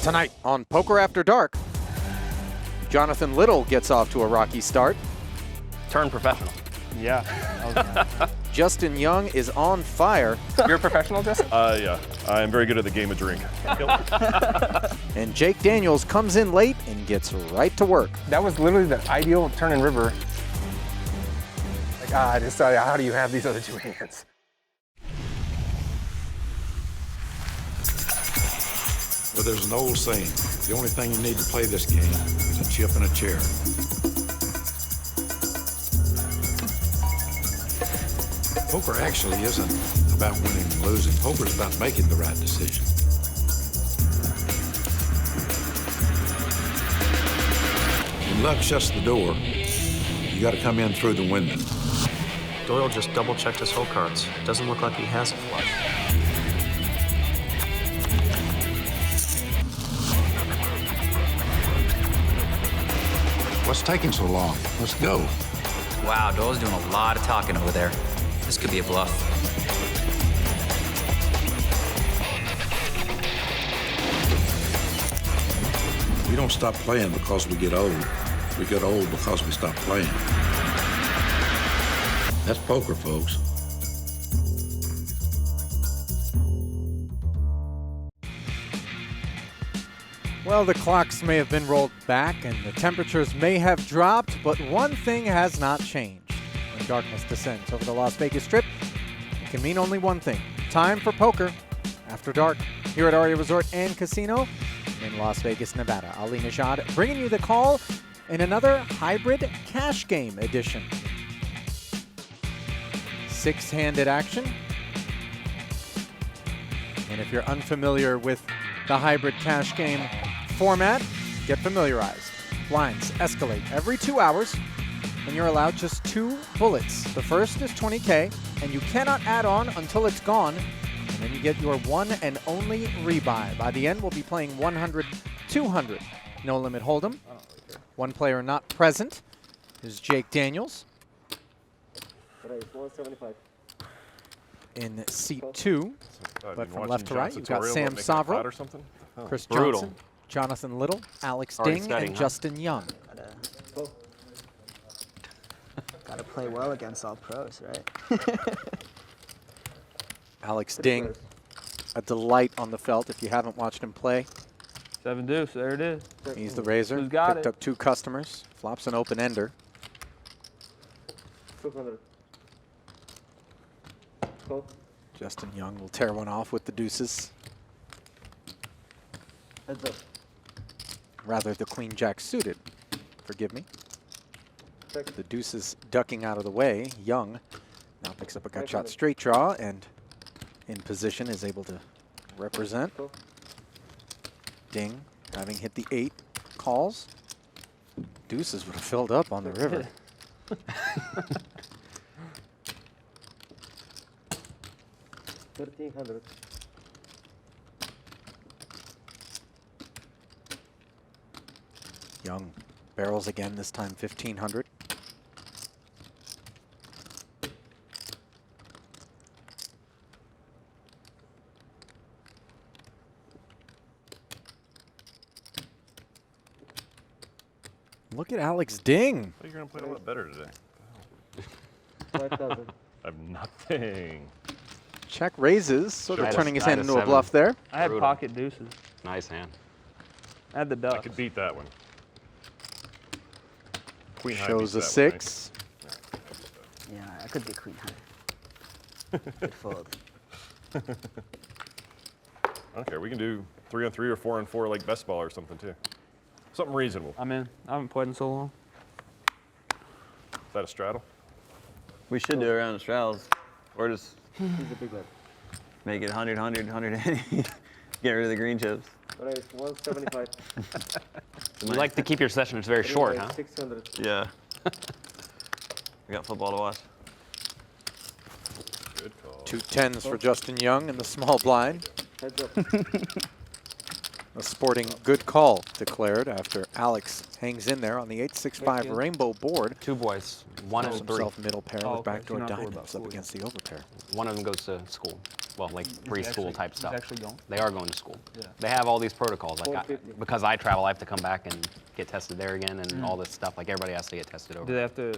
Tonight on Poker After Dark, Jonathan Little gets off to a rocky start. Turn professional. Yeah. Justin Young is on fire. You're a professional, Justin? Yeah. I am very good at the game of drink. And Jake Daniels comes in late and gets right to work. That was literally the ideal turn and river. Like, I just thought, how do you have these other two hands? Well, there's an old saying, the only thing you need to play this game is a chip and a chair. Poker actually isn't about winning and losing. Poker is about making the right decision. When luck shuts the door, you got to come in through the window. Doyle just double-checked his hole cards. Doesn't look like he has a flush. What's taking so long? Let's go. Wow, Doyle's doing a lot of talking over there. This could be a bluff. We don't stop playing because we get old. We get old because we stop playing. That's poker, folks. Well, the clocks may have been rolled back and the temperatures may have dropped, but one thing has not changed. When darkness descends over the Las Vegas Strip, it can mean only one thing. Time for Poker After Dark here at Aria Resort and Casino in Las Vegas, Nevada. Ali Nishad bringing you the call in another hybrid cash game edition. Six-handed action. And if you're unfamiliar with the hybrid cash game format, get familiarized. Blinds escalate every 2 hours, and you're allowed just 2 bullets. The first is 20K, and you cannot add on until it's gone, and then you get your one and only rebuy. By the end, we'll be playing 100, 200. No limit hold'em. One player not present is Jake Daniels. In seat 2, but from left to right, you've got Sam Savro, Chris Johnson, Jonathan Little, Alex Ding, and Justin Young. Gotta play well against all pros, right? Alex Ding, a delight on the felt if you haven't watched him play. 7 deuce, there it is. He's the razor. Who's got Picked it? up 2 customers. Flops an open ender. Justin Young will tear one off with the deuces. Rather, the queen jack suited. Forgive me. The deuces ducking out of the way. Young now picks up a gut shot straight draw and in position is able to represent. Ding, having hit the 8, calls. Deuces would have filled up on the river. Young barrels again, this time 1,500. Look at Alex Ding. I thought you were going to play a lot better today. I have nothing. Check raises, sort of Nice. turning his Nine hand to into a 7. bluff there. I had Brutal. pocket deuces. Nice hand. I had the ducks. I could beat that one. Queen high Shows a beats that one, 6. Yeah, I could be queen high. Good fold. I don't care. We can do 3-on-3 or 4-on-4 like best ball or something too. Something reasonable. I'm in. I haven't played in so long. Is that a straddle? We should do a round of straddles. Or just make it 100, 100, 180. Get rid of the green chips. You like to keep your sessions very short, huh? Yeah. We got football to watch. Good call. 2 10s for Justin Young in the small blind. A sporting good call declared after Alex hangs in there on the 8-6-5 rainbow board. 2 boys, 1 Throws and 3. himself middle pair Oh, with okay, backdoor so you're not worried diamonds about up against the overpair. One of them goes to school. well, like preschool type stuff. He's actually going? They are going to school. Yeah. They have all these protocols. Like because I travel, I have to come back and get tested there again and all this stuff. Like everybody has to get tested over. Do they have to?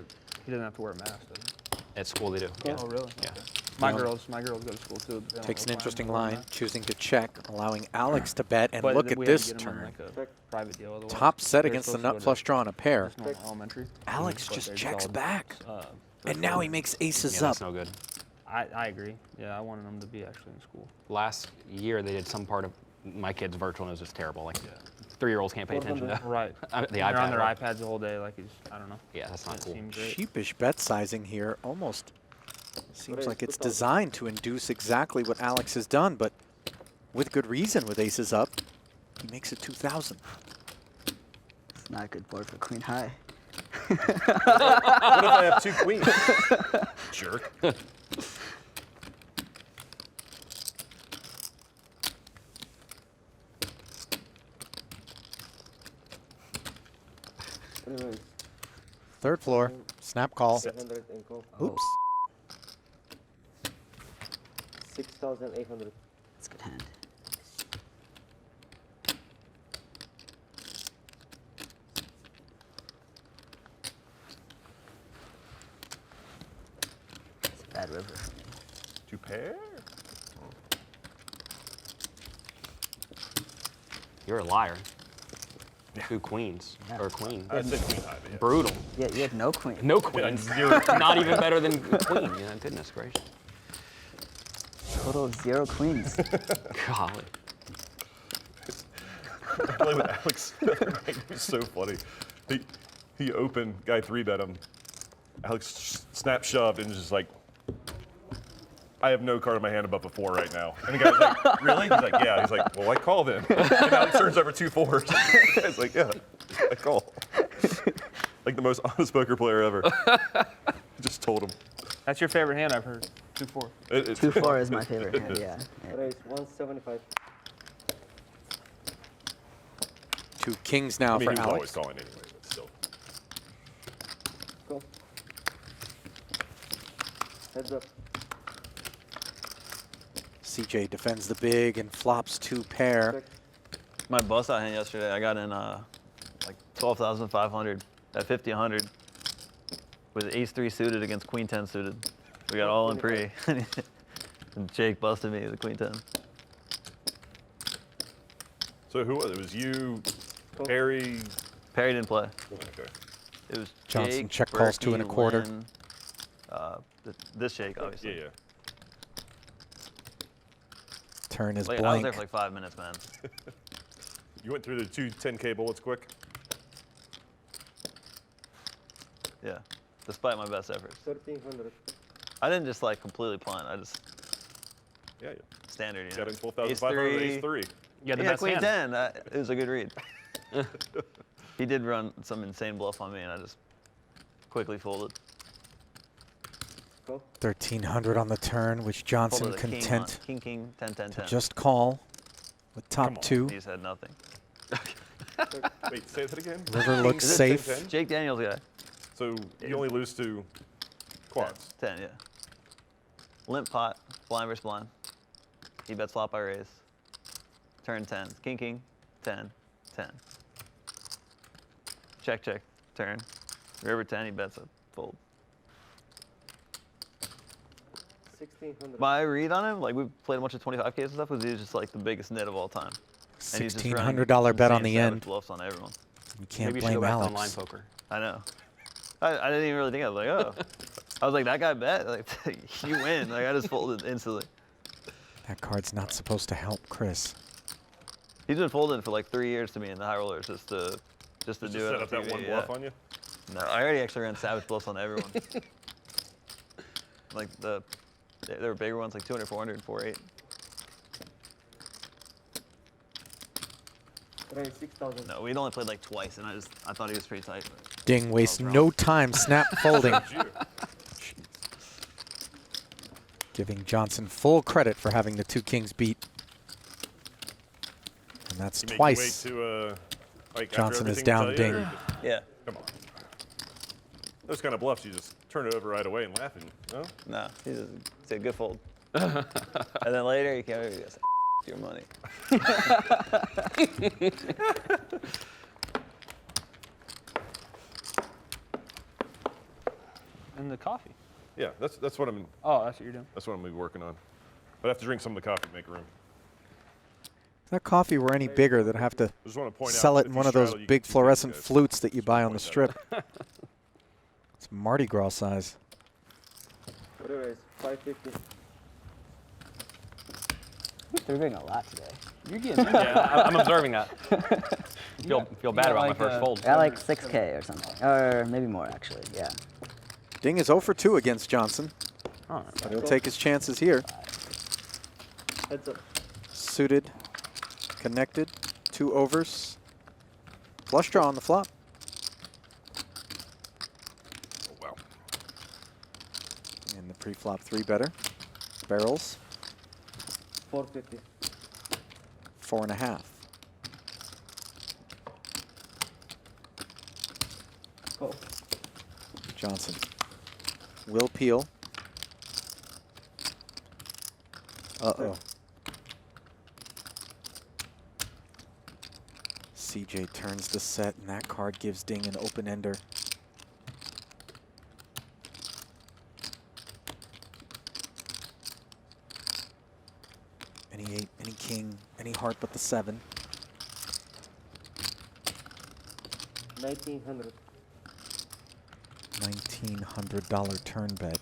He doesn't have to wear a mask, does he? At school they do. Yeah. Oh, really? Yeah. Okay. My girls go to school too. They don't Takes an require interesting them to wear a line, mask. choosing to check, allowing Alex to bet, and But look at we had to this get 'em in, turn. like, a private deal, otherwise Top set they're against the supposed to go nut to flush draw on a pair. just normal elementary. Alex But just they're checks called, back. uh, And now he makes aces Yeah, up. that's no good. I agree. Yeah, I wanted them to be actually in school. Last year they did some part of my kids virtual and it was just terrible. Like 3-year-olds can't pay attention to Right. the They're iPad. on their iPads the whole day. Like I don't know. Yeah, that's not It cool. seemed great. Sheepish bet sizing here, almost seems like it's designed to induce exactly what Alex has done, but with good reason with aces up, he makes it 2,000. It's not a good board for queen high. What if I have 2 queens? Jerk. Third floor, snap call. 700 and call. Oops. 6,800. It's a good hand. It's a bad river for me. 2 pair? You're a liar. 2 queens or queen. I said queen high, but yeah. Brutal. Yeah, you have no queen. No queens. Not even better than queen. Yeah, goodness gracious. Total of 0 queens. Golly. I play with Alex the other night. It was so funny. He opened, guy 3-bet him. Alex snap shoved and was just like, I have no card in my hand above a 4 right now. And the guy's like, really? He's like, yeah. He's like, well, I call then. And Alex turns over 2 4s. The guy's like, yeah, I call. Like the most honest poker player ever. Just told him. That's your favorite hand, I've heard. 2-4. 2-4 is my favorite hand. Yeah. Raise 175. 2 kings now I mean, for he was Alex. always calling anyway, but still. Go. Heads up. CJ defends the big and flops 2 pair. Check. My bust out hand yesterday, I got in like 12,500 at 50-100 with ace-3 suited against queen-10 suited. We got all in pre. And Jake busted me with a queen-10. So who was it? It was you, Perry. Perry didn't play. Okay. It was Johnson Jake, check calls 2 Berkey,1/4. Lynn, this Jake, obviously. Yeah, yeah. Turn is Like, I was blank. there for like 5 minutes, man. You went through the 2 10K bullets quick? Yeah, despite my best efforts. 1,300. I didn't just like completely punt. I just Yeah, yeah. standard, you Got know. in 12,500, ace 3. You had the Yeah, best queen hand. 10. It was a good read. He did run some insane bluff on me, and I just quickly folded. Go. 1,300 on the turn, which Johnson Folded a king on- content King, 10, 10, to 10. just call with top Come on. 2. He just had nothing. Wait, say that again? River looks Is it safe. 10? Jake Daniels guy. So you only lose to quads. 10, yeah. Limp pot, blind versus blind. He bets flop, I raise. Turn 10. King, 10, 10. Check, turn. River 10, he bets a fold. 1,600. My read on him, like we've played a bunch of 25Ks and stuff, was he was just like the biggest nit of all time. And he's just running $1,600 bet on insane the savage end. bluffs on everyone. You can't Maybe you should blame go back to online Alex. poker. I know. I didn't even really think. I was like, oh. I was like, that guy bet. Like, you win. Like, I just folded instantly. That card's not supposed to help Chris. He's been folding for like 3 years to me in the high rollers just to Just do to it set on up that TV, one yeah. bluff on you? No, I already actually ran savage bluffs on everyone. Like there were bigger ones, like 200, 400, 4-8. Raise 6,000. No, we'd only played like twice, and I thought he was pretty tight. Ding wastes no time snap folding. Giving Johnson full credit for having the 2 kings beat. And that's You make twice. your way to, like, after Johnson is everything down we tell you, ding. or- Yeah. Come on. Those kind of bluffs, you just turn it over right away and laugh. And, no? No, he's a good fold. And then later he came over and he goes, your money. And the coffee. Yeah, that's what I'm. Oh, that's what you're doing. That's what I'm gonna be working on. But I have to drink some of the coffee to make room. If that coffee were any bigger, they'd have to Just want to point sell out it in one of those big fluorescent flutes that you buy on the strip. It's Mardi Gras size. Whatever it is, 550. They're doing a lot today. You're getting Yeah, I'm observing that. Feel bad about my first fold. I like 6K or something. Or maybe more, actually. Yeah. Ding is 0 for 2 against Johnson. Oh, But he'll take his chances here. Heads up. Suited, connected, 2 overs. Flush draw on the flop. Oh, wow. And the pre-flop 3 better. Barrels, 450. 4.5. Call. Johnson will peel. Uh-oh. CJ turns the set, and that card gives Ding an open-ender. Any 8, any king, any heart but the 7. 1900. $1,900 turn bet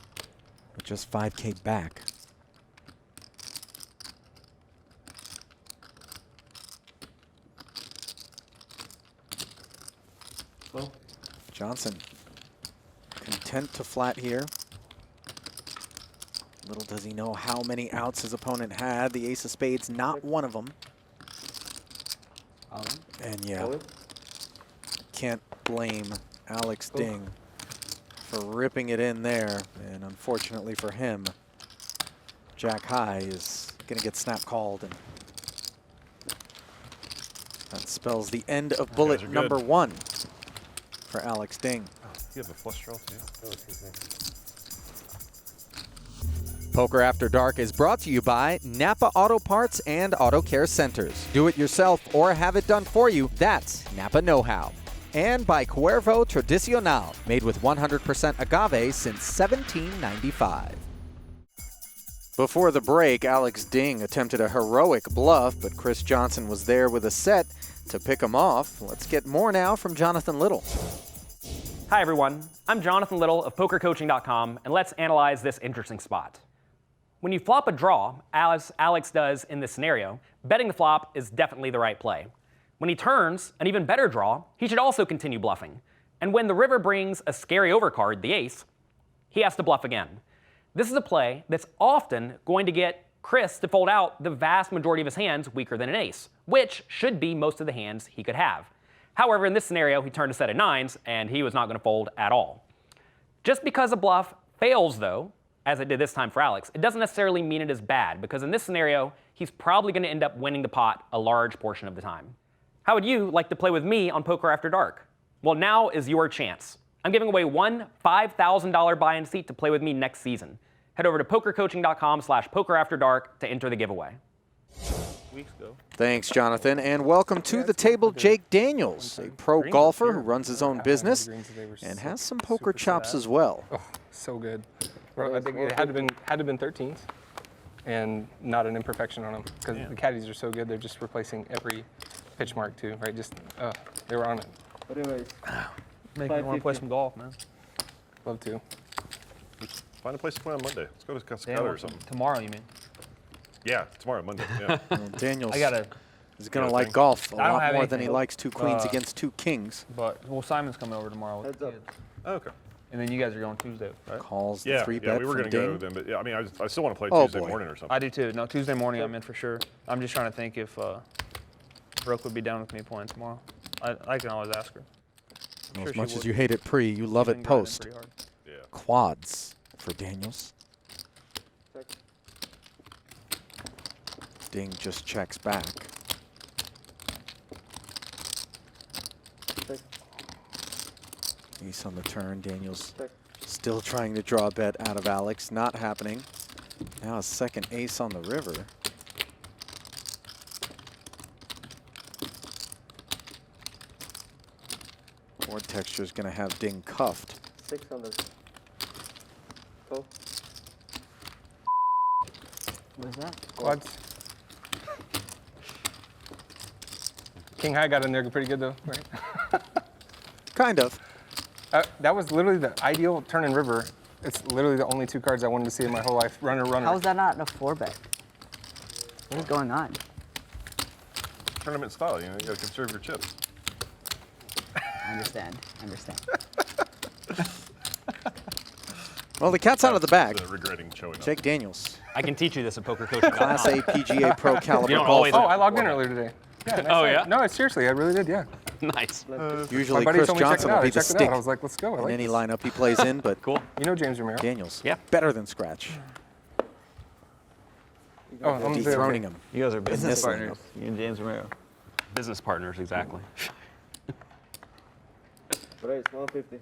with just 5K back. Call. Johnson content to flat here. Little does he know how many outs his opponent had. The ace of spades, not one of them. And yeah, Call it. can't blame Alex Ding for ripping it in there. And unfortunately for him, Jack High is going to get snap called. And that spells the end of bullet number 1 for Alex Ding. You have a flush draw too? Poker After Dark is brought to you by Napa Auto Parts and Auto Care Centers. Do it yourself or have it done for you. That's Napa Know-How. And by Cuervo Tradicional, made with 100% agave since 1795. Before the break, Alex Ding attempted a heroic bluff, but Chris Johnson was there with a set to pick him off. Let's get more now from Jonathan Little. Hi everyone, I'm Jonathan Little of PokerCoaching.com, and let's analyze this interesting spot. When you flop a draw, as Alex does in this scenario, betting the flop is definitely the right play. When he turns an even better draw, he should also continue bluffing. And when the river brings a scary overcard, the ace, he has to bluff again. This is a play that's often going to get Chris to fold out the vast majority of his hands weaker than an ace, which should be most of the hands he could have. However, in this scenario, he turned a set of 9s, and he was not going to fold at all. Just because a bluff fails, though, as it did this time for Alex, it doesn't necessarily mean it is bad, because in this scenario, he's probably going to end up winning the pot a large portion of the time. How would you like to play with me on Poker After Dark? Well, now is your chance. I'm giving away one $5,000 buy-in seat to play with me next season. Head over to PokerCoaching.com/PokerAfterDark to enter the giveaway. Weeks ago. Thanks, Jonathan, and welcome to the table, Jake Daniels, a pro golfer who runs his own business and has some poker chops as well. Oh, so good. Well, I think it had to have been 13s, and not an imperfection on them because the caddies are so good. They're just replacing every pitch mark too, right? Just they were on it. Whatever it is. Make me want to play some golf, man. Love to. Find a place to play on Monday. Let's go to Cascada or something. Tomorrow, you mean? Yeah, tomorrow, Monday. Yeah. Well, Daniels I gotta. is going to like golf a I don't lot have more than he anything. likes 2 queens against 2 kings. But well, Simon's coming over tomorrow with Heads the up. kids, Oh, okay. and then you guys are going Tuesday, right? Calls the Yeah, 3 yeah, bet we were from going to go Ding. then, but yeah, I mean, I still want to play Oh, Tuesday boy. morning or something. I do too. No, Tuesday morning I'm in for sure. I'm just trying to think if Brooke would be down with me playing tomorrow. I can always ask her. I'm As sure she much as would. you hate it pre, you love She's it been grinding post. pretty hard. Yeah. Quads for Daniels. Check. Ding just checks back. Check. Ace on the turn. Daniels Check. still trying to draw a bet out of Alex. Not happening. Now a second ace on the river. Board texture is going to have Ding cuffed. 600. Call. What is that? Quads. King high got in there pretty good though, right? Kind of. That was literally the ideal turn and river. It's literally the only 2 cards I wanted to see in my whole life. Runner, runner. How is that not a 4-bet? What is going on? Tournament style, you know, you gotta conserve your chips. I understand. I understand. Well, the cat's out of the bag. Regretting showing up. Jake Daniels, I can teach you this at pokercoaching.com. Class A PGA Pro caliber You don't always- golfer. Oh, I logged in earlier today. Yeah, nice Oh, night. yeah? No, seriously, I really did, yeah. Nice. Usually My buddy Chris told me to check Johnson it out. will be I the checked it stick out. I was like, let's go. I in like any this. lineup he plays in, but Cool. You know James Romero? Daniels, Yeah. better than Scratch. Oh, I'm Dethroning him. You guys are business this lineup. partners. You and James Romero. Business partners, exactly. Raise 150.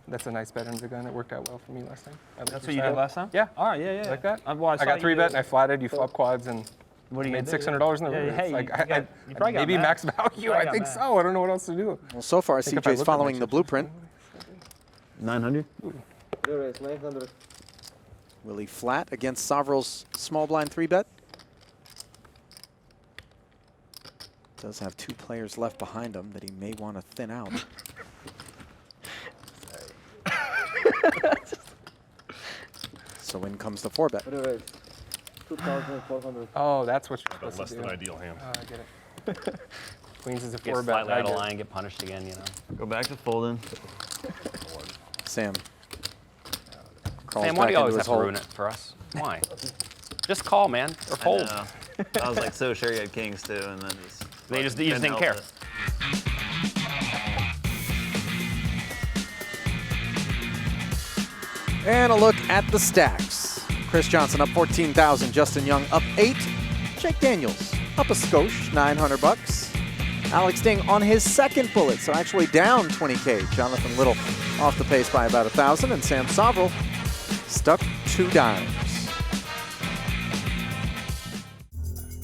That's a nice bet under the gun. It worked out well for me last time. That's what you did last time? Yeah. All right, yeah. Like that? Well, I got 3-bet and I flatted. You flop quads and What are you made gonna do? $600 in the Yeah, river. hey, It's like, you probably got maybe max. max value. Probably I got think max. so. I don't know what else to do. Well, so far think if I CJ's look at my following the chips, blueprint. 900? You raise 900. Will he flat against Sovril's small blind 3-bet? Does have 2 players left behind him that he may want to thin out. So in comes the 4-bet. What do you raise? 2,400. Oh, that's what you're But supposed less to do. than ideal hand. Oh, I get it. Queens is a Get 4-bet. slightly I out of get it. line, get punished again, you know. Go back to folding. Sam. Crawls Sam, why back do you always into have his to hole. ruin it for us? Why? Just call, man, or I fold. know. I was like so sure you had kings too, and then just. You just couldn't didn't help care. it. And a look at the stacks. Chris Johnson up 14,000, Justin Young up 8, Jake Daniels up a skosh, 900 bucks. Alex Ding on his second bullet, so actually down 20K. Jonathan Little off the pace by about 1,000, and Sam Sovril stuck 2 dimes.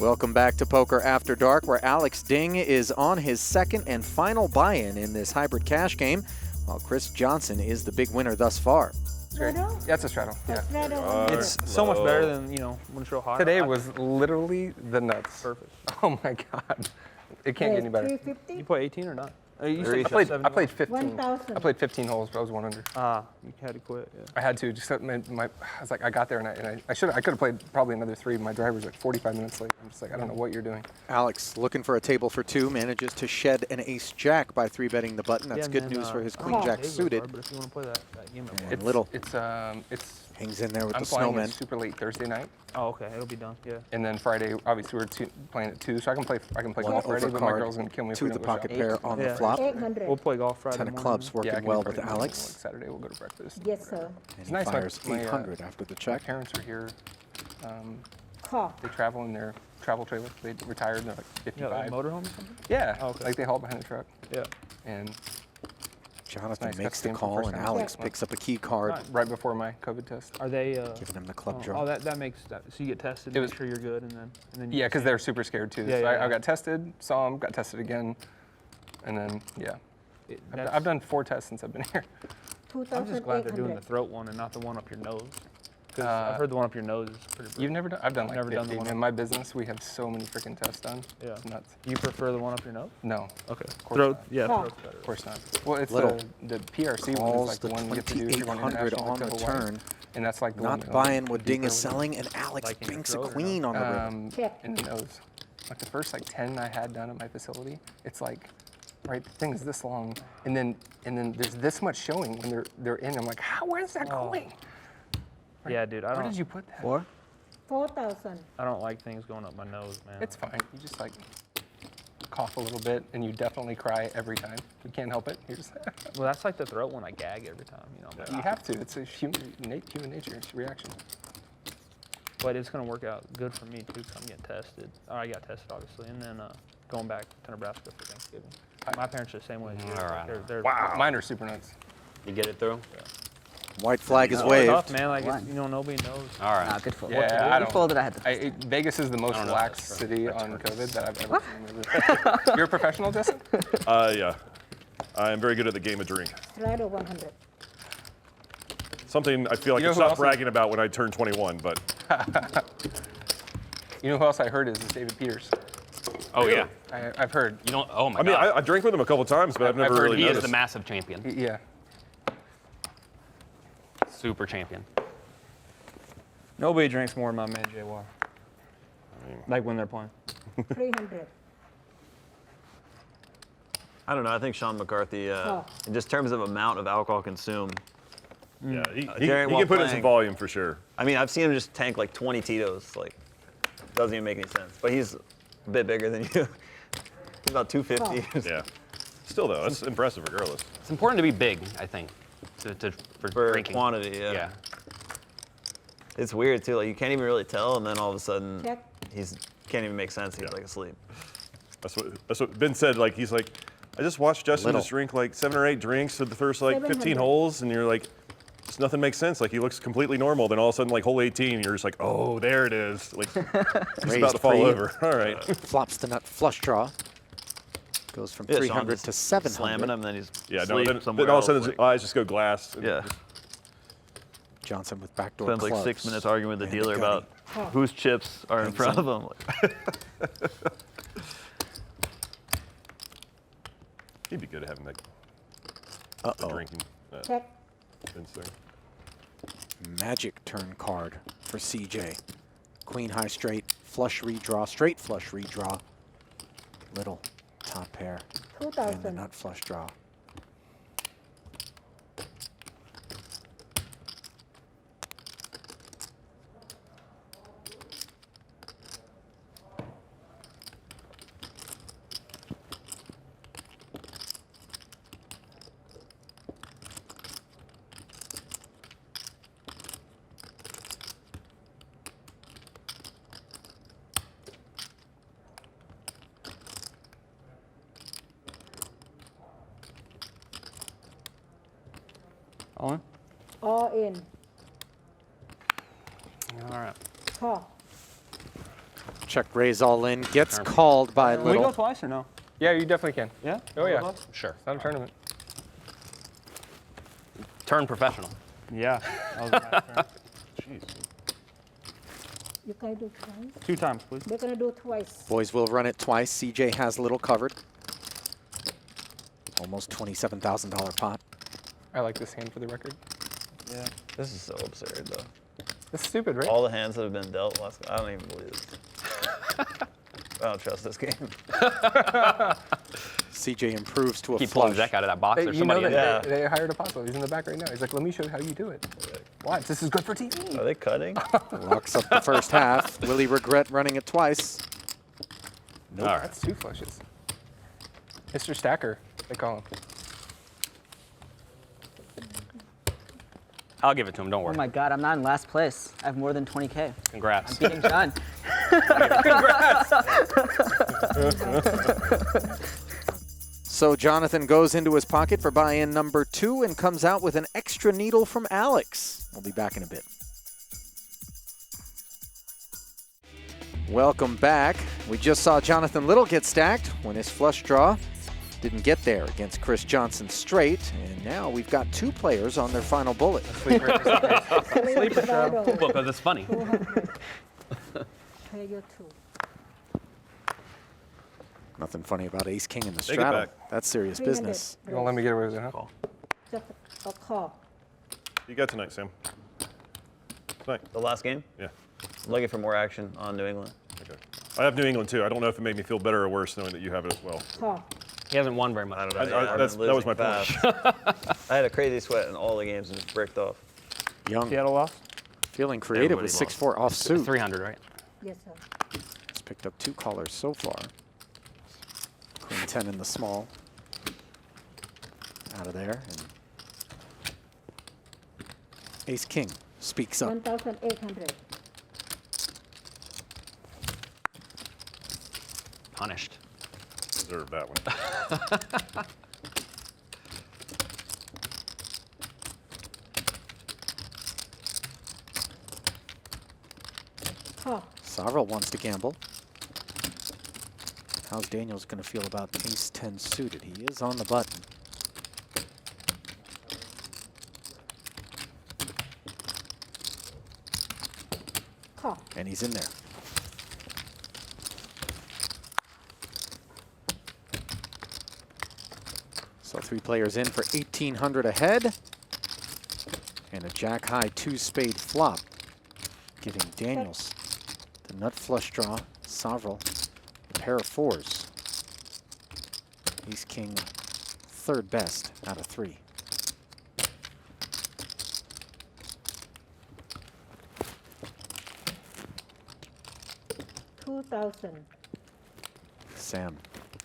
Welcome back to Poker After Dark, where Alex Ding is on his second and final buy-in in this hybrid cash game, while Chris Johnson is the big winner thus far. Great. Yeah, it's a straddle. Yeah. It's so much better than, when it's real hot. Today was literally the nuts. Perfect. Oh my God. It can't get any better. You play 18 or not? You said I you played, shot I played 71? 15. 1,000. I played 15 holes, but I was 1 under. You had to quit, yeah. I had to. Just I was like, I got there and I could have played probably another 3. My driver's like 45 minutes late. I'm just like, I don't know what you're doing. Alex, looking for a table for 2, manages to shed an ace-jack by 3-betting the button. That's Yeah, good and then, news for his I don't know queen-jack if Dave suited. was, But if you want to play that game, it And works. Little It's hangs in there with I'm the flying snowman. in super late Thursday night, Oh, okay, it'll be done, yeah. and then Friday, obviously we're playing at 2, so I can play One golf Friday, but my overcard, girl's gonna kill me if 2 we the don't go pocket shop. pair on the Yeah. flop. 800. We'll play golf Friday 10 of morning. clubs working Yeah, I can do well Friday with morning, Alex. like Saturday we'll go to breakfast. Yes, sir. And It's he nice. fires My 800 after the check. parents are here. Call. They travel in their travel trailer. They retired. They're like Yeah, like 55. motorhome or something? Yeah, Oh, okay. like they haul behind the truck. Yeah. And Jonathan nice, got makes to the see him for call, first and time. Alex Yeah. picks up a key card, Nice. right before my COVID test. Are they, giving him the club draw. oh, that makes, so you get tested, It make was- sure you're good, and then you Yeah, can because see they're it. super scared too. Yeah, so yeah. I got tested, saw them, got tested again, and then yeah. That's- I've done 4 tests since I've been here. I'm just glad they're doing the 2,800. throat one and not the one up your nose. Because Uh, I've heard the one up your nose is pretty brutal. You've never done? I've done like Never done 50. the one In up- my business, we have so many freaking tests done. Yeah. It's nuts. You prefer the one up your nose? No, Okay. course Throat, not. yeah, Call. throat's better. of course not. Well, it's Little the PRC one is calls like the the one you get to do if you're going 2,800 international on the like to Hawaii. turn. And that's like the Not one buying what Ding deeper is with it. selling, and Alex Like in your binks a throat or queen on the river. Check. In the nose. Like the first like 10 I had done at my facility, it's like, right, the thing is this long, and then there's this much showing when they're in. I'm like, where is that going? Yeah, dude, Where did you put that? 4,000. I don't like things going up my nose, man. It's fine. You just like cough a little bit, and you definitely cry every time. You can't help it. You're just Well, that's like the throat one. I gag every time, you know. I'm like, you have to. It's a human nature. It's a reaction. But it's going to work out good for me, too, because I'm getting tested. Oh, I got tested, obviously, and then going back to Nebraska for Thanksgiving. My parents are the same way as you. All right. They're Wow. Mine are super nuts. You get it through? White flag is It's waved. tough, man. Like, One. you know, nobody knows. All right. Nah, good fold. Yeah, I You don't. folded, I had the Vegas is the most don't know if lax that's city on COVID that I've ever seen. You're a professional, Justin? Yeah. I'm very good at the game of drink. Strijd 100. Something I feel like You know I who stopped else is- bragging about when I turned 21, but You know who else I heard is David Peters. Oh yeah. I've heard. You don't. Oh my I mean, God. I drank with him a couple times, but I've never heard really He is noticed. the massive champion. Yeah. Super champion. Nobody drinks more than my man JY. Like when they're playing. 300. I don't know. I think Sean McCarthy, Oh. in just terms of amount of alcohol consumed. Yeah, he Jerry, can while put in some playing- volume for sure. I mean, I've seen him just tank like 20 Tito's. Like, doesn't even make any sense. But he's a bit bigger than you. He's about 250. Yeah. Still though, that's impressive regardless. It's important to be big, I think, for For drinking. quantity, yeah. Yeah. It's weird too. Like you can't even really tell, and then all of a sudden, Check. he's can't even make sense. He's like asleep. That's what Ben said. Like he's like, I just watched Justin Little. just drink like 7 or 8 drinks for the first like 15 700. holes, and you're like, just nothing makes sense. Like he looks completely normal. Then all of a sudden, like hole 18, you're just like, oh, there it is. Like he's about to fall pre. over. All right. Flops the nut flush draw. Goes from Yeah, Sean 300 just to 700. slamming him, then he's Yeah. No. asleep Then somewhere all of a sudden else, his like- eyes just go glass. yeah. Johnson with backdoor Spends like clubs. 6 minutes arguing with the And dealer gutty. about whose chips are in front of him. He'd be good at having that Uh-oh. drinking. Check. Instinct. Magic turn card for CJ. Queen high straight, flush redraw, straight flush redraw. Little top pair. And the 2000. nut flush draw. All in? All in. All right. Call. Check raise all in. Gets called by Can we go Little. twice or no? Yeah, you definitely can. Yeah? Oh yeah. Both of us? Sure. It's not a tournament. Turn professional. Yeah. That was my turn. Jeez. You can do twice. 2 times, please. They're gonna do twice. Boys will run it twice. CJ has Little covered. Almost $27,000 pot. I like this hand for the record. Yeah. This is so absurd though. It's stupid, right? All the hands that have been dealt last. I don't even believe this. I don't trust this game. CJ improves to a Keep pulling flush. Jack out of that box. Hey, There's you know somebody that in Yeah. they hired a puzzle. He's in the back right now. He's like, let me show you how you do it. Watch, this is good for TV. Are they cutting? Locks up the first half. Will he regret running it twice? Nope, that's 2 flushes. Mr. Stacker, they call him. I'll give it to him. Don't Oh worry. my God, I'm not in last place. I have more than 20K. Congrats. Beating John. So Jonathan goes into his pocket for buy-in number 2 and comes out with an extra needle from Alex. We'll be back in a bit. Welcome back. We just saw Jonathan Little get stacked when his flush draw didn't get there against Chris Johnson straight. And now we've got 2 players on their final bullet. Sleeper straddle. Because it's funny. 200. Pay your 2. Nothing funny about ace king in the Take it straddle. back. That's serious 300. business. You won't let me get away with it, huh? Just a call. You got tonight, Sam. Tonight. The last game? Yeah. I'm looking for more action on New England. Okay. I have New England too. I don't know if it made me feel better or worse knowing that you have it as well. Call. He hasn't won very much. I don't I- know. I- I've that's- been that was losing my fast. I had a crazy sweat in all the games and just bricked off. Young, Seattle lost? feeling creative with Everybody 6-4 offsuit. 300, right? Yes, sir. He's picked up 2 callers so far. Queen 10 in the small. Out of there. And ace king speaks up. 1,800. Punished. Deserve that one. Sovereign wants to gamble. How's Daniels going to feel about ace-10 suited? He is on the button. Call. And he's in there. So 3 players in for 1,800 ahead. And a jack-high 2-spade flop, giving Daniels the nut flush draw, Sovereign, a pair of 4s. Ace-king, 3rd best out of 3. $2,000. Sam,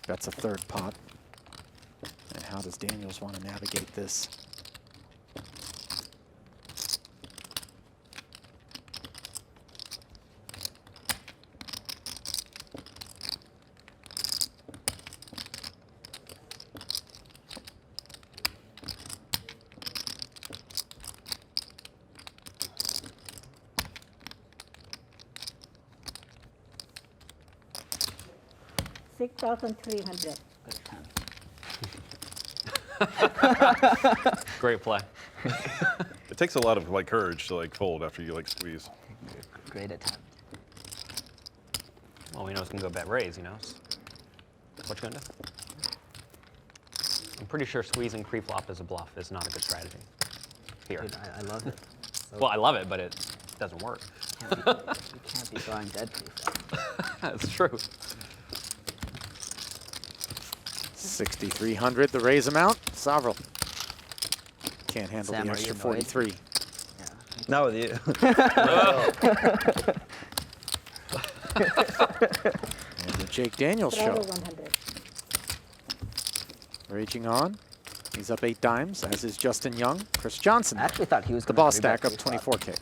that's a 3rd pot. And how does Daniels want to navigate this? $6,300. Great play. It takes a lot of like courage to like fold after you like squeeze. Great attempt. Well, we know it's going to go bet raise, you know. What you going to do? I'm pretty sure squeezing pre-flop as a bluff is not a good strategy. Here. Dude, I love it. So Well, I love it, but it doesn't work. you can't be drawing dead pre-flop. That's true. 6,300, the raise amount. Sovereign can't handle Sam, the are extra you annoyed? 43. Not with you. And the Jake Daniels show. Travel 100. Raging on. He's up 8 dimes, as is Justin Young. Chris Johnson. I actually thought he was The gonna boss three-bet stack up pre-flop. 24K.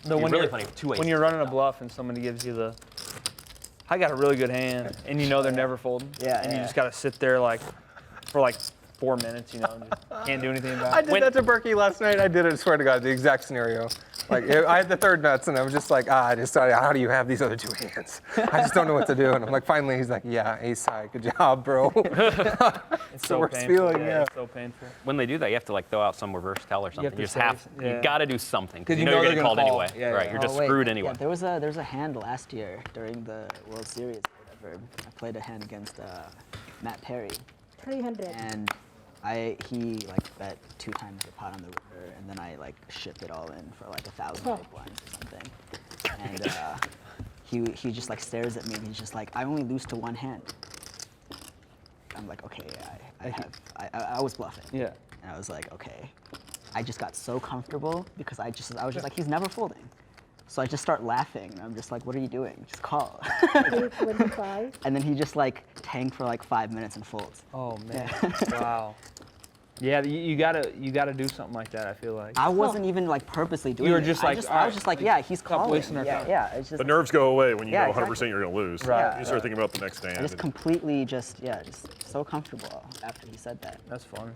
When really you're, funny, 2 when aces. you're running a bluff and somebody gives you the, I got a really good hand, and you know they're never folding. Yeah, And you yeah. just got to sit there like, for like 4 minutes, you know, and just can't do anything about I it. did that to Berkey last night. I did it, I swear to God, the exact scenario. Like, I had the 3rd nuts, and I was just like, I just thought, how do you have these other 2 hands? I just don't know what to do. And I'm like, finally, he's like, yeah, ace high, good job, bro. It's the so worst painful. feeling, yeah. It's so painful. When they do that, you have to like throw out some reverse tell or something. to You just save- have, yeah. you got to do something because 'Cause you know you're they're getting gonna called call. anyway. Yeah, right, yeah. you're just Oh, wait, screwed yeah, anyway. there was a hand last year during the World Series or whatever. I played a hand against Matt Perry, 300. and he like bet 2 times the pot on the river, and then I like shipped it all in for like 1,000 big blinds or something. And he just like stares at me, and he's just like, I only lose to 1 hand. I'm like, okay, I was bluffing. Yeah. And I was like, okay. I just got so comfortable because I was just like, he's never folding. So I just start laughing. And I'm just like, what are you doing? Just call. 325. And then he just like tanked for like 5 minutes and folds. Oh man, Yeah. wow. Yeah, you gotta do something like that. I feel like. I wasn't even like purposely doing it. You were just like, I was just like, yeah, he's stop calling. wasting our Yeah, time. yeah. It's just The nerves go away when you Yeah, know 100% exactly. you're going to lose. Right. You start thinking about the next I hand. just completely just so comfortable after he said that. That's fun.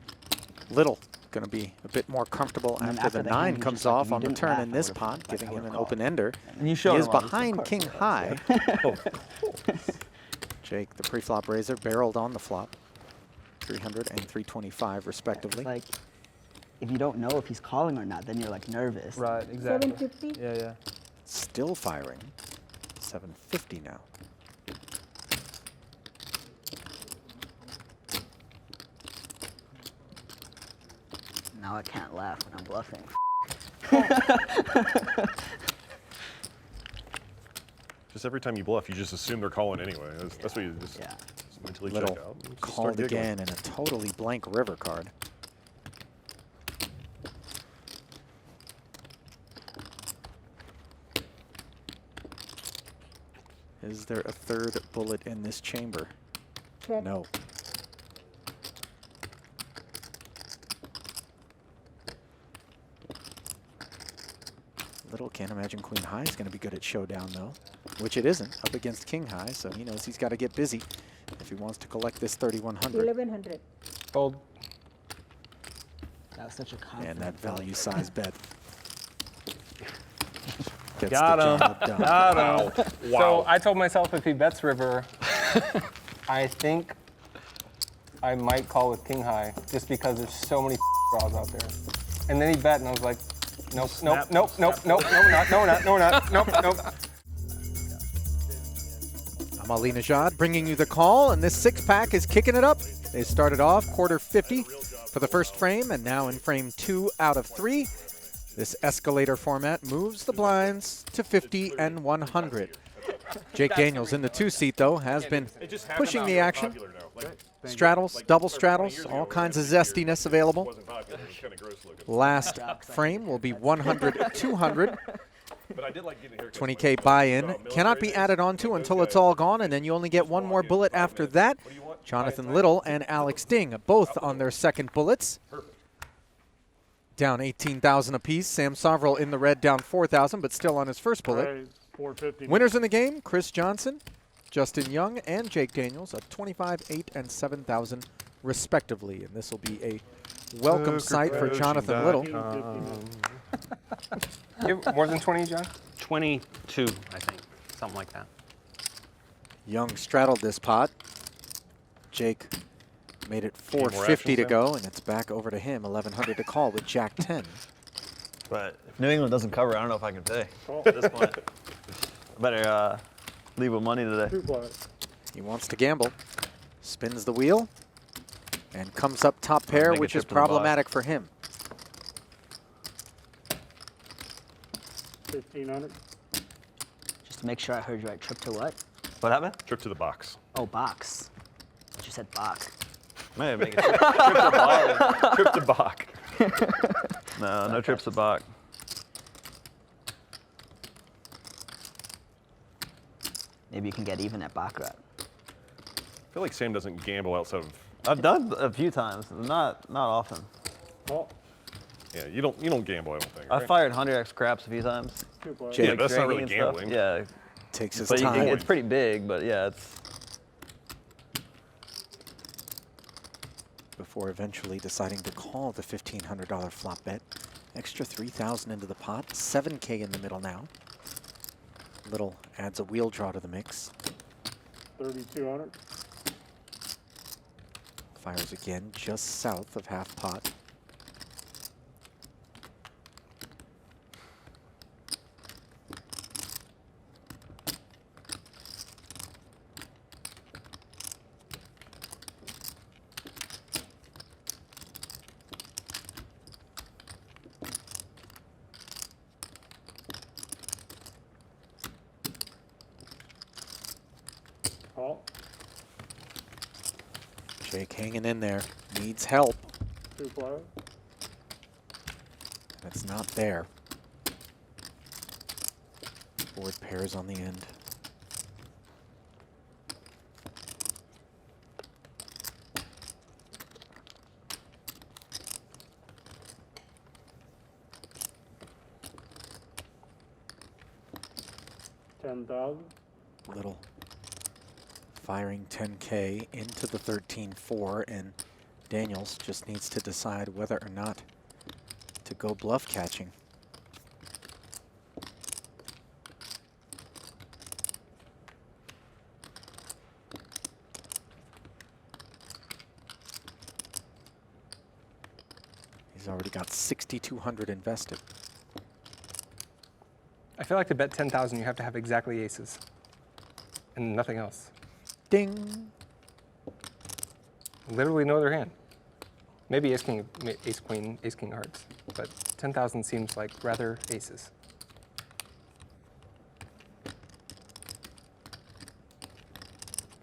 Little going to be a bit more comfortable And then after after the the hand, 9 he was comes just like, off if you on the didn't turn laugh, in I this would've- pot, like, giving I him an would've open called. ender. And you He showed is him, obviously. behind king high. Jake, the pre-flop raiser, barreled on the flop. 300 and 325 respectively. It's like, if you don't know if he's calling or not, then you're like nervous. Right, exactly. 750. Yeah, yeah. Still firing. 750 now. Now I can't laugh when I'm bluffing. Just every time you bluff, you just assume they're calling anyway. That's what you just mentally check Little out. Just called start giggling. again and a totally blank river card. Is there a 3rd bullet in this chamber? Check. No. Little can't imagine queen high is going to be good at showdown though, which it isn't, up against king high, so he knows he's got to get busy if he wants to collect this 3,100. 1100. Fold. That was such a confident And that fold. value size bet. gets Got the him. job done. Got him. So I told myself if he bets river, I think I might call with king high, just because there's so many draws out there. And then he bet, and I was like, nope, nope, nope, nope, nope, no, not, no, not, no, not, nope, nope. I'm Ali Najad bringing you the call, and this six-pack is kicking it up. They started off quarter 50 for the first frame, and now in frame 2 out of 3. This escalator format moves the blinds to 50 and 100. Jake Daniels in the 2-seat, though, has been pushing the action. Straddles, double straddles, all kinds of zestiness available. Last frame will be 100, 200. 20K buy-in cannot be added onto until it's all gone, and then you only get one more bullet after that. Jonathan Little and Alex Ding both on their second bullets. Down 18,000 apiece. Sam Soverell in the red, down 4,000, but still on his first bullet. Winners in the game, Chris Johnson, Justin Young, and Jake Daniels at 25, 8, and 7,000 respectively. And this will be a welcome sight for Jonathan Little. You have more than 20, John? 22, I think. Something like that. Young straddled this pot. Jake made it 450 to go, and it's back over to him. 1,100 to call with Jack 10. But if New England doesn't cover, I don't know if I can pay at this point. Better leave with money today. He wants to gamble. Spins the wheel and comes up top pair, make a which trip is to the box. problematic for him. 1,500. Just to make sure I heard you right. Trip to what? What happened? Trip to the box. Oh, box. But you said Bach. Maybe make a trip to Bach. Trip to Bach. No, no trips to Bach. Maybe you can get even at Baccarat. I feel like Sam doesn't gamble outside of. I've done a few times, not often. Yeah, you don't gamble. I don't think. I've Right? fired 100x craps a few times. Jake Yeah, that's not really drinking and stuff. gambling. Yeah, takes his but time. it's pretty big. But yeah, it's. Before eventually deciding to call the $1,500 flop bet. Extra 3,000 into the pot, 7K in the middle now. Little adds a wheel draw to the mix. 3,200. Fires again just south of half pot. Jake hanging in there, needs help. 2-5. That's not there. Board pairs on the end. $10,000. Little firing 10K into the 13-4, and Daniels just needs to decide whether or not to go bluff catching. He's already got 6,200 invested. I feel like to bet 10,000, you have to have exactly aces and nothing else. Ding. Literally no other hand. Maybe ace king, ace queen, ace king hearts, but 10,000 seems like rather aces.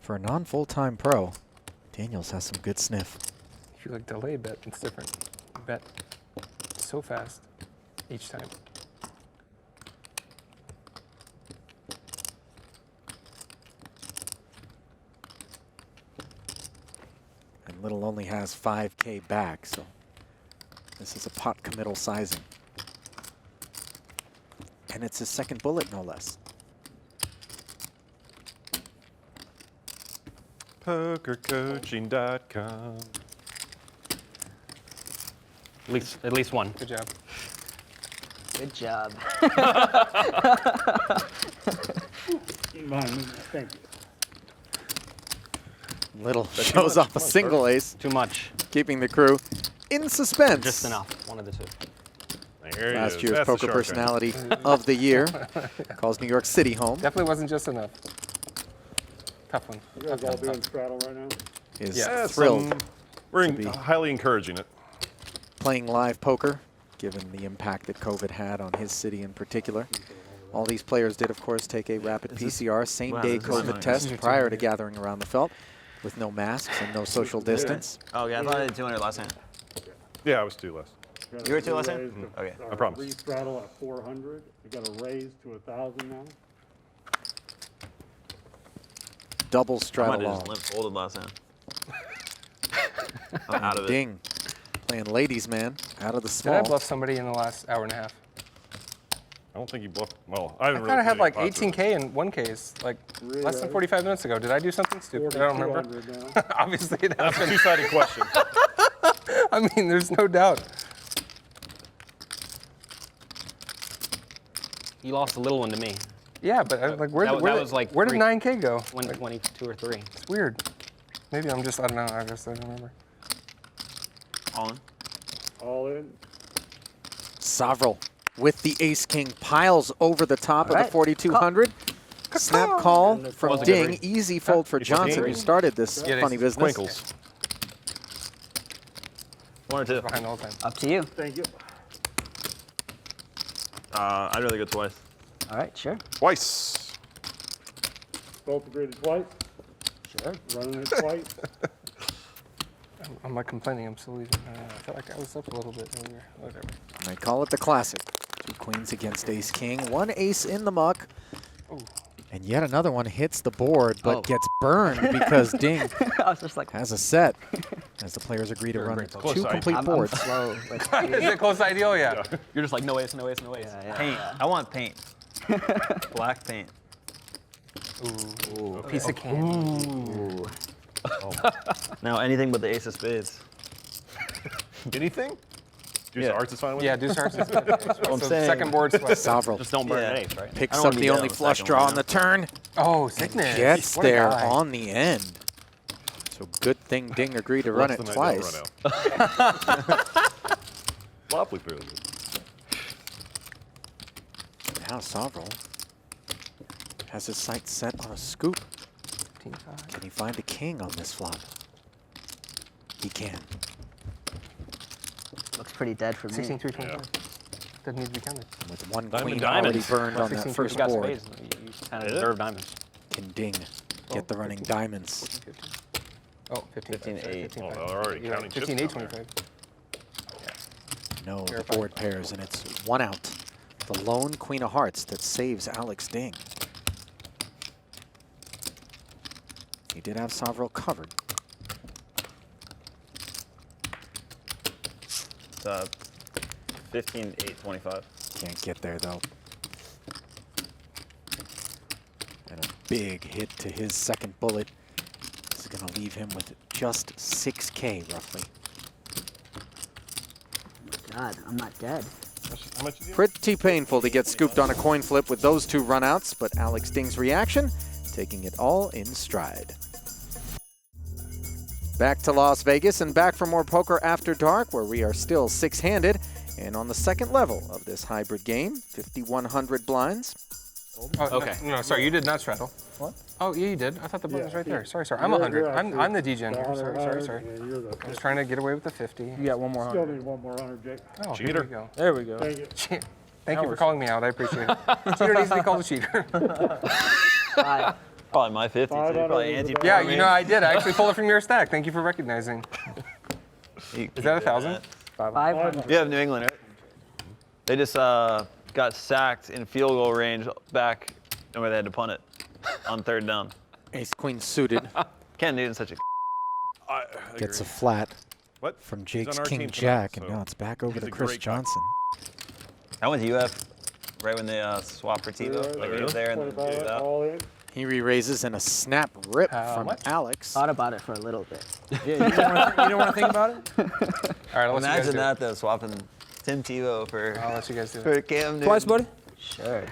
For a non-full-time pro, Daniels has some good sniff. If you like delay bet, it's different. You bet so fast each time. And Little only has 5K back, so this is a pot committal sizing. And it's his second bullet, no less. PokerCoaching.com. At least one. Good job. Good job. Thank you. Little shows off a single ace, Too much. keeping the crew in suspense. Just enough. One of the two. There he Last is. year's That's the Poker shark Personality of the Year. Calls New York City home. Definitely wasn't just enough. Tough one. You guys all doing straddle right now? Is Yeah, thrilled we're to be highly encouraging it. playing live poker, given the impact that COVID had on his city in particular. All these players did, of course, take a rapid PCR, same-day COVID test prior to gathering around the felt, with no masks and no social distance. Oh, yeah, I thought I did 200 last hand. Yeah, I was 2 less. You were 2 last hand? Okay. I promise. Re-straddle at 400. You got a raise to 1,000 now. Double I might straddle have all. just limp folded last hand. I'm out of it. Ding. Playing ladies, man. Out of the Did small. I bluff somebody in the last hour and a half? I don't think you bluffed. Well, I I haven't thought I had like played pots with 18K in one case, like less than 45 minutes ago. Did I do something stupid? I don't remember. 4,200 now. Obviously it That's a happened. two-sided question. I mean, there's no doubt. You lost a little one to me. Yeah, but like, where That did was like 9K go? 122 or 3. It's weird. Maybe I'm just, I don't know. I guess I don't remember. All in. All in. Sovril with the ace-king piles over the top of All the right. 4,200. Snap call from Wasn't good Ding. Easy fold for Johnson, who started this funny business. Twinkles. 1 or 2. Behind the whole time. Up to you. Thank you. I'd rather go twice. All right, sure. Twice. Both agreed to twice. Sure. Running it twice. I'm not complaining. I'm still losing. I felt like I was up a little bit earlier. Whatever. I call it the classic. 2 queens against ace-king. 1 ace in the muck. Ooh. And yet another one hits the board, but Oh. gets burned because Ding I was just like, has a set. As the players agree to run Close 2 side. complete I'm boards. slow. Like, Is it close to ideal? Yeah. You're just like, no ace, no ace, no ace. Paint. I want paint. Black paint. Ooh. A piece of candy. Now anything but the ace of spades. Anything? Deuce Yeah. of hearts is fine with Yeah, you? do start. I'm So saying. second board sweat. Sovril Just don't burn Yeah. an ace, right? picks don't up wanna the be only down the flush second draw one, on the turn. Oh, sickness. Gets What a there guy. on the end. So good thing Ding agreed to run Less it than twice. ideal run out. Flop loop earlier. Now Sovril has his sights set on a scoop. 15-5. Can he find a king on this flop? He can. looks pretty dead for me. 16, 3, 25. Doesn't need to be counted. With 1 Diamond, queen diamond. already burned on that 16, first You got board. spades. You kind of deserve diamonds. Can Ding get the running diamonds? 15. Oh, 15. 15, 8. Oh, they're already You're counting right. chips 15, 8, down there. 25. No, the Verified. board pairs, and it's 1 out. The lone queen of hearts that saves Alex Ding. He did have Sovril covered. It's 15, 8, 25. Can't get there though. And a big hit to his second bullet. This is going to leave him with just 6K roughly. God, I'm not dead. How much you get? Pretty painful to get scooped on a coin flip with those 2 runouts, but Alex Ding's reaction, taking it all in stride. Back to Las Vegas and back for more Poker After Dark, where we are still 6-handed and on the second level of this hybrid game, 5,100 blinds. Oh, Okay. No, sorry, you did not straddle. What? Oh, yeah, you did. I thought the button was right there. Yeah. Sorry. I'm You're 100. actually I'm the DJ in here. 100, Sorry. and you're the I was trying to get away with the 50. You got one more Still 100. need one more 100, Jake. Oh, here Cheater. we go. There we go. Thank you. Thank you for calling me out. I appreciate it. Cheater needs to be called a cheater. Hi. Probably my 50, so you're 500 probably is anti. about- Yeah, you know I did. I actually pulled it from your stack. Thank you for recognizing. Is that 1,000? 500. You have New England, right? They just got sacked in field goal range back where they had to punt it on 3rd down. Ace queen suited Ken Newton's such a. I gets a agree. flat What? from He's on Jake's our king team jack, tonight, and so now it's back over he's to a Chris great guy. Johnson. I went to UF right when they swapped for TiVo. Zero, Like he was there and then 25, he was out. all in. He re-raises and a snap rip How from much? Alex. Thought about it for a little bit. Yeah, you don't want to think about it? All right, let's Imagine that though, swapping Tim Tebow for, I'll let you guys do it. for Cam Newton. Twice, buddy? Sure.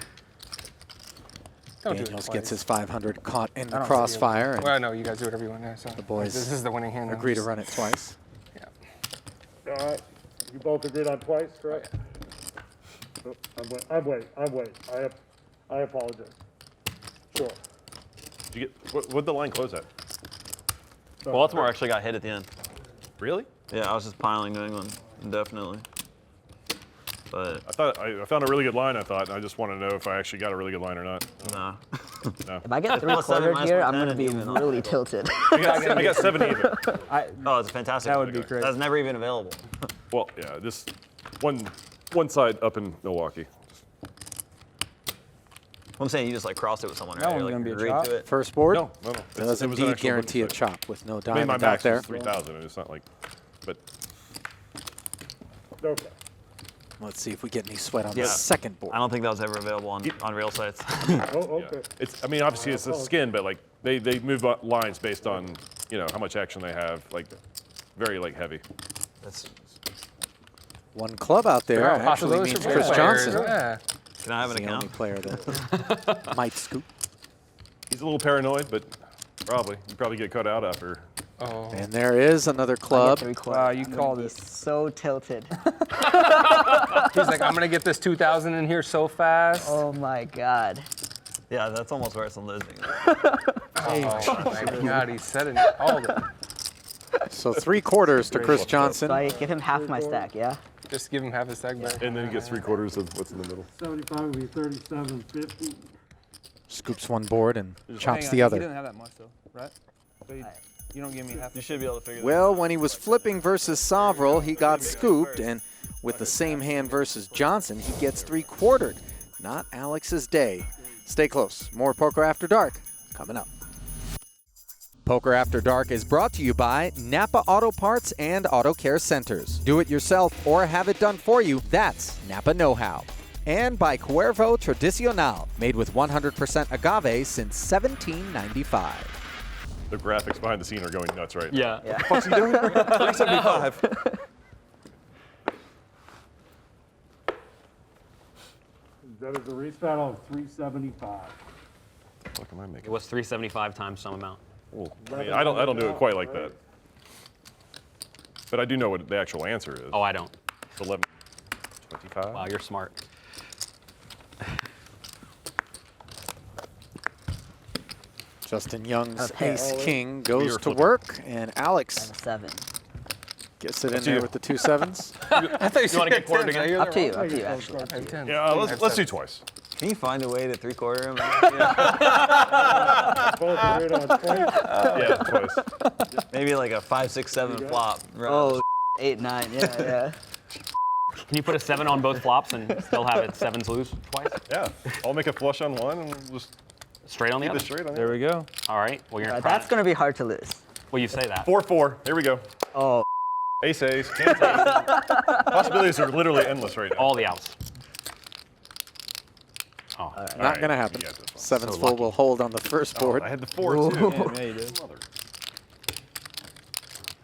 Don't do it Daniels twice. gets his 500 caught in I the don't crossfire, and Well, no, you guys do whatever you want there. So the boys This is the winning hand. now. agree to run it twice. Yeah. All right. You both agreed on twice, correct? Oh, I'm waiting. I apologize. Sure. Did you get, what'd the line close at? Baltimore actually got hit at the end. Really? Yeah, I was just piling New England indefinitely. But I found a really good line, I thought, and I just want to know if I actually got a really good line or not. nah. No. If I get Plus 7 3/4 minus here, 1 I'm gonna and be even. really tilted. I got 7 even. Oh, it's a fantastic. That would be one. great. That's never even available. Well, yeah, this one side up in Milwaukee. I'm saying you just like crossed it with someone, That right? one's Like, gonna be a agreed chop. to it. First board No. It does was an indeed actual guarantee a book. chop with no I mean, diamond my out max there. was 3,000, and it's not like, but Okay. Let's see if we get any sweat on Yeah. the second board. I don't think that was ever available on real sites. Oh, yeah. okay. It's. I mean, obviously it's a skin, but like they move lines based on how much action they have, like very like heavy. That's, One club out there Yeah, actually possibilities means for Chris players, Johnson. Yeah. can I have He's an the only account? player that might scoop. He's a little paranoid, but you probably get cut out after. Oh. And there is another club. 3/4. Wow, you I'm called gonna be it. so tilted. He's like, I'm gonna get this 2,000 in here so fast. Oh my God. Yeah, that's almost worse than losing. Oh my God, he said it. All of it. So 3/4 to Chris Johnson. So I give him half my stack, yeah? Just give him half his stack back. And then he gets 3/4 of what's in the middle. 75 would be 37.50. Scoops one board and chops Hang the on, other. He doesn't have that much though, right? So you don't give me half. You should be able to figure that out. Well, when he was flipping versus Sovril, he got scooped, and with the same hand versus Johnson, he gets 3/4. Not Alex's day. Stay close. More Poker After Dark coming up. Poker After Dark is brought to you by Napa Auto Parts and Auto Care Centers. Do it yourself or have it done for you. That's Napa Know-How. And by Cuervo Tradicional, made with 100% agave since 1795. The graphics behind the scene are going nuts right now. Yeah. Yeah. What's he doing? 375. That is a respat on 375. What am I making? It was 375 times some amount. Oh, I mean, I don't do it quite like that. But I do know what the actual answer is. Oh, I don't. It's 1125. Wow, you're smart. Justin Young's Okay. ace-king goes You're to flipping. work, and Alex 7. gets it in Up to there you. with the 2 sevens. I thought You wanna get quartered again? Up to you, actually. I have 10. Yeah, let's do twice. Can you find a way to 3/4 him? Both agreed on twice. Yeah, twice. Maybe like a 5, 6, 7 flop. Oh, 8, 9, yeah. Can you put a 7 on both flops and still have it 7s lose twice? Yeah, I'll make a flush on one and we'll just Straight on the keep other? it straight on the There other. we go. All right. Well, you're That's going to be hard to lose. Well, you say that. 4-4. Here we go. Oh, Ace, ace. Can't take. Possibilities are literally endless right now. All the outs. Oh. All Not right, going to happen. you got this one. Sevens So full lucky. will hold on the first board. I had the 4 too. Yeah, you did. Mother.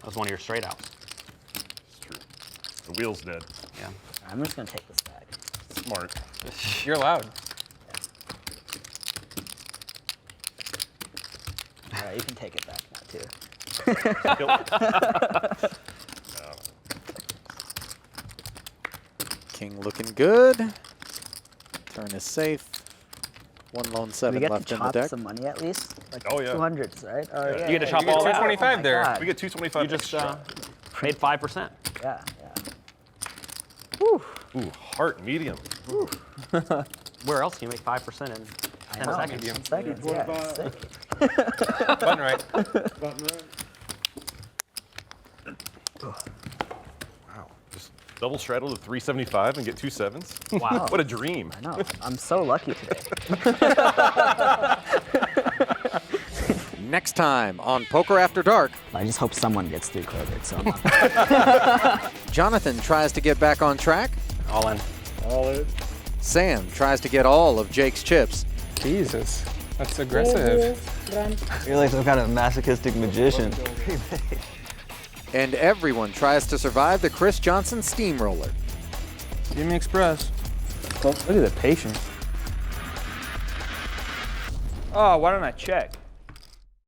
That was one of your straight outs. It's true. The wheel's dead. I'm just going to take this back. Smart. You're allowed. All right, you can take it back now, too. King looking good. Turn is safe. One lone We 7 get left to in the chop deck. some money at least? Like Oh, yeah. 200s, right? Oh, yeah. You get to chop You get all that? 225 there. God. We get 225 You just extra. paid 5%. Yeah. Ooh, heart medium. Where else can you make 5% in 10 know. seconds? 10 seconds, yeah. What Sick. Button right. Button right. Wow. Just double straddle to 375 and get 2 sevens. Wow. What a dream. I know. I'm so lucky today. Next time on Poker After Dark, I just hope someone gets 3/4, so I'm not. Jonathan tries to get back on track. All in. All in. Sam tries to get all of Jake's chips. Jesus. That's aggressive. You're like some kind of masochistic magician. And everyone tries to survive the Chris Johnson steamroller. Give me express. Look at the patience. Oh, why didn't I check?